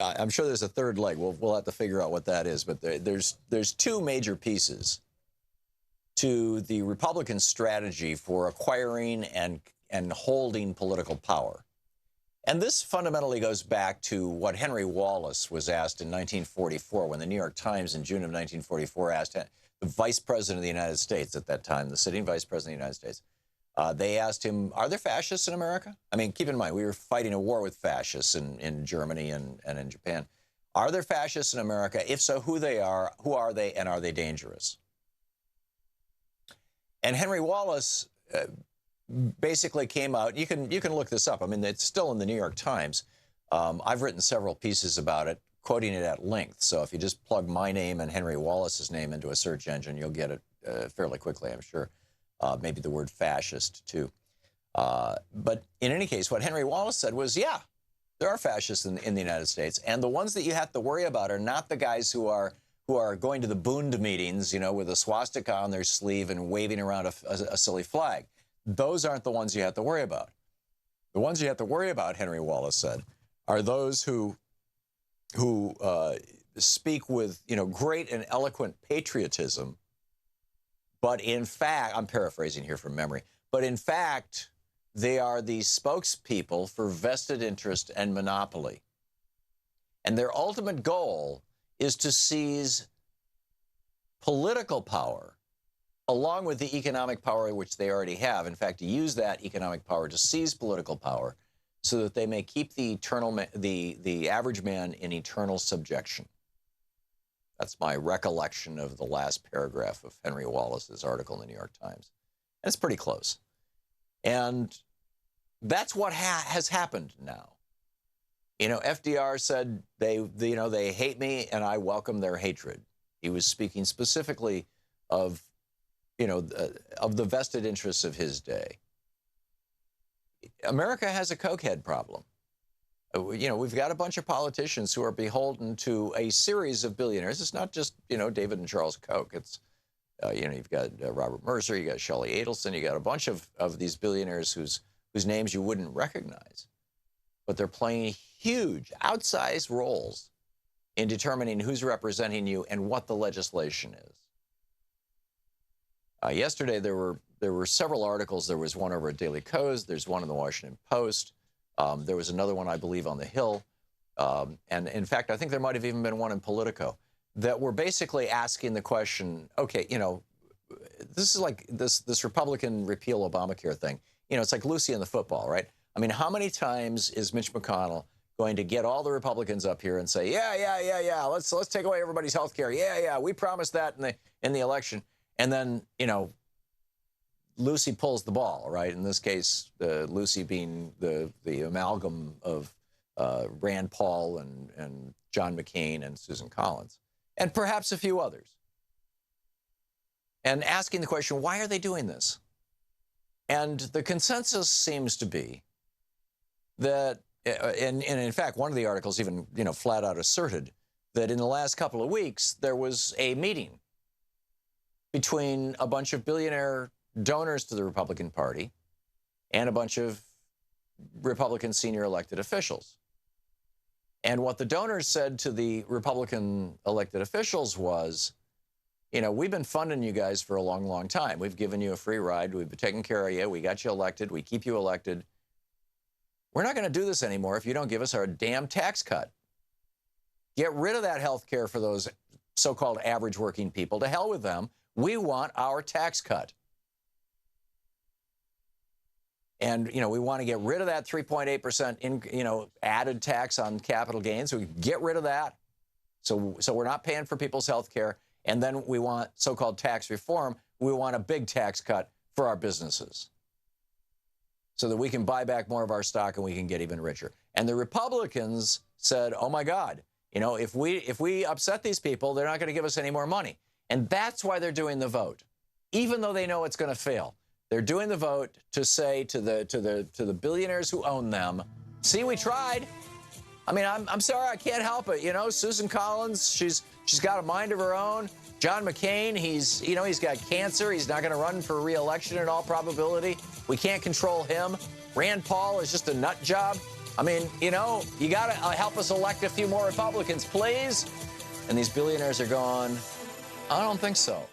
I'm sure there's a third leg. We'll have to figure out what that is. But there's two major pieces to the Republican strategy for acquiring and holding political power. And this fundamentally goes back to what Henry Wallace was asked in 1944, when the New York Times in June of 1944 asked the vice president of the United States at that time, the sitting vice president of the United States, they asked him, are there fascists in America? I mean, keep in mind, we were fighting a war with fascists in Germany and in Japan. Are there fascists in America? If so, who are they, and are they dangerous? And Henry Wallace basically came out. You can look this up. I mean, it's still in the New York Times. I've written several pieces about it, quoting it at length. So if you just plug my name and Henry Wallace's name into a search engine, you'll get it fairly quickly, I'm sure. Maybe the word fascist, too. But in any case, what Henry Wallace said was, yeah, there are fascists in the United States. And the ones that you have to worry about are not the guys who are going to the Bund meetings, you know, with a swastika on their sleeve and waving around a silly flag. Those aren't the ones you have to worry about. The ones you have to worry about, Henry Wallace said, are those who speak with, you know, great and eloquent patriotism, but in fact, I'm paraphrasing here from memory, but in fact, they are the spokespeople for vested interest and monopoly. And their ultimate goal is to seize political power along with the economic power which they already have. In fact, to use that economic power to seize political power so that they may keep the average man in eternal subjection. That's my recollection of the last paragraph of Henry Wallace's article in the New York Times. And it's pretty close. And that's what has happened now. You know, FDR said they hate me and I welcome their hatred. He was speaking specifically of, of the vested interests of his day. America has a cokehead problem. You know, we've got a bunch of politicians who are beholden to a series of billionaires. It's not just, David and Charles Koch. It's, you've got Robert Mercer, you got Shelley Adelson, you got a bunch of these billionaires whose names you wouldn't recognize. But they're playing huge, outsized roles in determining who's representing you and what the legislation is. Yesterday, there were several articles. There was one over at Daily Kos. There's one in the Washington Post. There was another one, I believe, on the Hill. And in fact, I think there might have even been one in Politico that were basically asking the question, okay, this is like this Republican repeal Obamacare thing. It's like Lucy and the football, right? I mean, how many times is Mitch McConnell going to get all the Republicans up here and say, yeah, let's take away everybody's health care. Yeah, we promised that in the election. And then, Lucy pulls the ball, right? In this case, Lucy being the amalgam of Rand Paul and John McCain and Susan Collins, and perhaps a few others. And asking the question, why are they doing this? And the consensus seems to be that, and in fact, one of the articles even, flat out asserted that in the last couple of weeks, there was a meeting between a bunch of billionaire donors to the Republican Party and a bunch of Republican senior elected officials. And what the donors said to the Republican elected officials was, we've been funding you guys for a long, long time. We've given you a free ride. We've been taking care of you. We got you elected. We keep you elected. We're not going to do this anymore if you don't give us our damn tax cut. Get rid of that health care for those so-called average working people. To hell with them. We want our tax cut. And, we want to get rid of that 3.8% added tax on capital gains. We get rid of that. So we're not paying for people's health care. And then we want so-called tax reform. We want a big tax cut for our businesses so that we can buy back more of our stock and we can get even richer. And the Republicans said, oh, my God, if we upset these people, they're not going to give us any more money. And that's why they're doing the vote, even though they know it's going to fail. They're doing the vote to say to the billionaires who own them, see, we tried. I mean, I'm sorry, I can't help it. Susan Collins, she's got a mind of her own. John McCain, he's got cancer. He's not going to run for re-election in all probability. We can't control him. Rand Paul is just a nut job. I mean, you know, you got to help us elect a few more Republicans, please. And these billionaires are going, I don't think so.